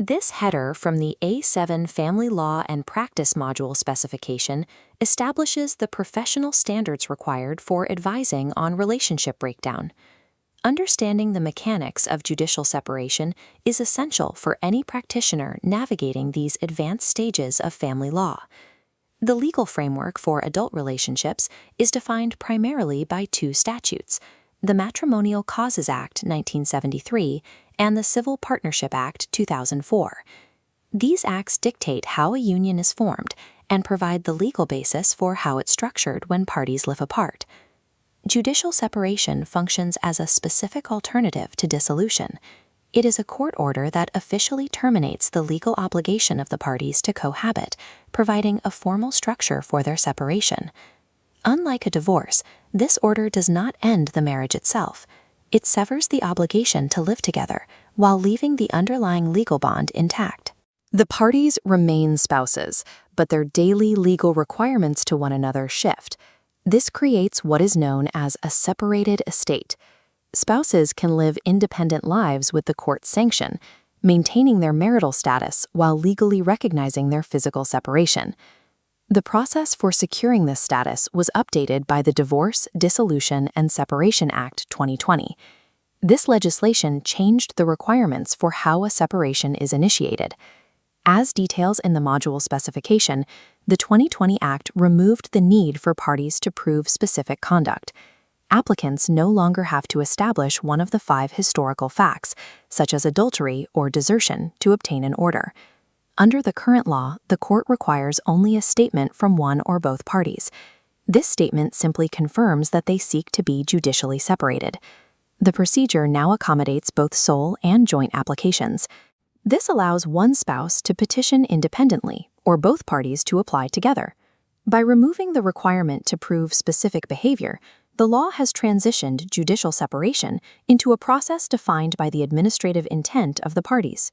This header from the A7 Family Law and Practice Module specification establishes the professional standards required for advising on relationship breakdown. Understanding the mechanics of judicial separation is essential for any practitioner navigating these advanced stages of family law. The legal framework for adult relationships is defined primarily by two statutes, the Matrimonial Causes Act 1973 and the Civil Partnership Act 2004. These acts dictate how a union is formed and provide the legal basis for how it's structured when parties live apart. Judicial separation functions as a specific alternative to dissolution. It is a court order that officially terminates the legal obligation of the parties to cohabit, providing a formal structure for their separation. Unlike a divorce, this order does not end the marriage itself. It severs the obligation to live together while leaving the underlying legal bond intact. The parties remain spouses, but their daily legal requirements to one another shift. This creates what is known as a separated estate. Spouses can live independent lives with the court's sanction, maintaining their marital status while legally recognizing their physical separation. The process for securing this status was updated by the Divorce, Dissolution, and Separation Act 2020. This legislation changed the requirements for how a separation is initiated. As details in the module specification, the 2020 Act removed the need for parties to prove specific conduct. Applicants no longer have to establish one of the 5 historical facts, such as adultery or desertion, to obtain an order. Under the current law, the court requires only a statement from one or both parties. This statement simply confirms that they seek to be judicially separated. The procedure now accommodates both sole and joint applications. This allows one spouse to petition independently, or both parties to apply together. By removing the requirement to prove specific behavior, the law has transitioned judicial separation into a process defined by the administrative intent of the parties.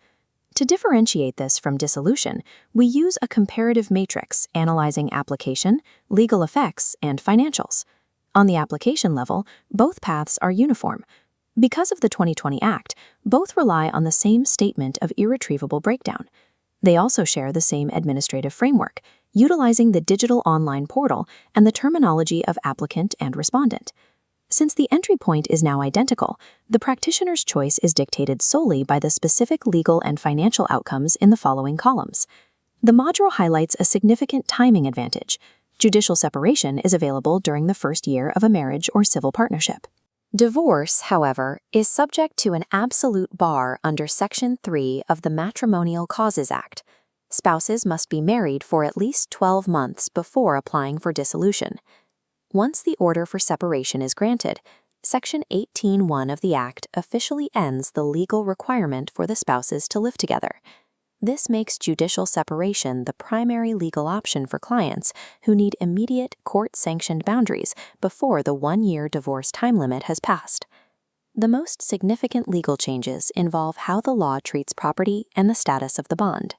To differentiate this from dissolution, we use a comparative matrix analyzing application, legal effects, and financials. On the application level, both paths are uniform. Because of the 2020 Act, both rely on the same statement of irretrievable breakdown. They also share the same administrative framework, utilizing the digital online portal and the terminology of applicant and respondent. Since the entry point is now identical, the practitioner's choice is dictated solely by the specific legal and financial outcomes in the following columns. The module highlights a significant timing advantage. Judicial separation is available during the first year of a marriage or civil partnership. Divorce, however, is subject to an absolute bar under Section 3 of the Matrimonial Causes Act. Spouses must be married for at least 12 months before applying for dissolution. Once the order for separation is granted, Section 18(1) of the Act officially ends the legal requirement for the spouses to live together. This makes judicial separation the primary legal option for clients who need immediate court-sanctioned boundaries before the 1-year divorce time limit has passed. The most significant legal changes involve how the law treats property and the status of the bond.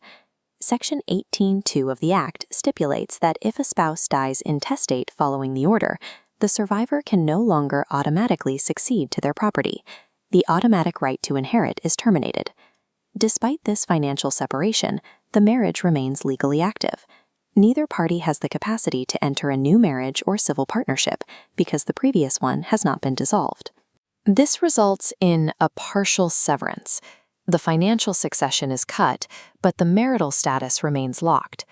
Section 18(2) of the Act stipulates that if a spouse dies intestate following the order, the survivor can no longer automatically succeed to their property. The automatic right to inherit is terminated. Despite this financial separation, the marriage remains legally active. Neither party has the capacity to enter a new marriage or civil partnership because the previous one has not been dissolved. This results in a partial severance. The financial succession is cut, but the marital status remains locked.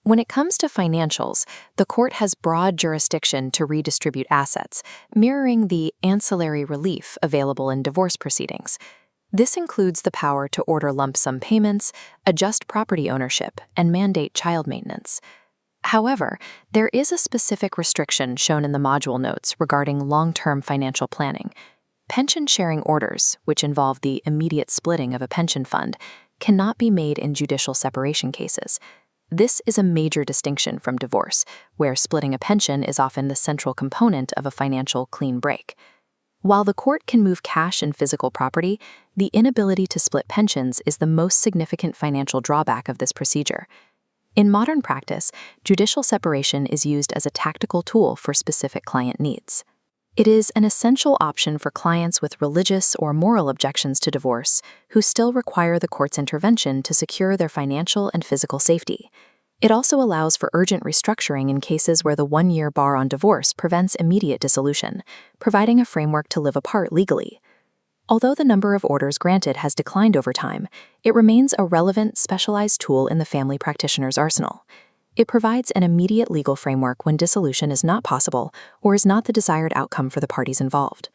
When it comes to financials, the court has broad jurisdiction to redistribute assets, mirroring the ancillary relief available in divorce proceedings. This includes the power to order lump sum payments, adjust property ownership, and mandate child maintenance. However, there is a specific restriction shown in the module notes regarding long-term financial planning. Pension sharing orders, which involve the immediate splitting of a pension fund, cannot be made in judicial separation cases. This is a major distinction from divorce, where splitting a pension is often the central component of a financial clean break. While the court can move cash and physical property, the inability to split pensions is the most significant financial drawback of this procedure. In modern practice, judicial separation is used as a tactical tool for specific client needs. It is an essential option for clients with religious or moral objections to divorce who still require the court's intervention to secure their financial and physical safety. It also allows for urgent restructuring in cases where the 1-year bar on divorce prevents immediate dissolution, providing a framework to live apart legally. Although the number of orders granted has declined over time, it remains a relevant, specialized tool in the family practitioner's arsenal. It provides an immediate legal framework when dissolution is not possible or is not the desired outcome for the parties involved.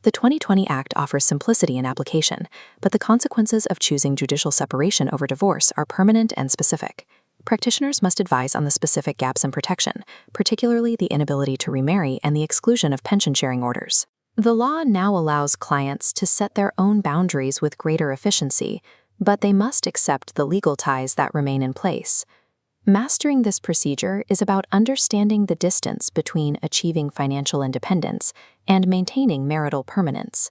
The 2020 Act offers simplicity in application, but the consequences of choosing judicial separation over divorce are permanent and specific. Practitioners must advise on the specific gaps in protection, particularly the inability to remarry and the exclusion of pension-sharing orders. The law now allows clients to set their own boundaries with greater efficiency, but they must accept the legal ties that remain in place. Mastering this procedure is about understanding the distance between achieving financial independence and maintaining marital permanence.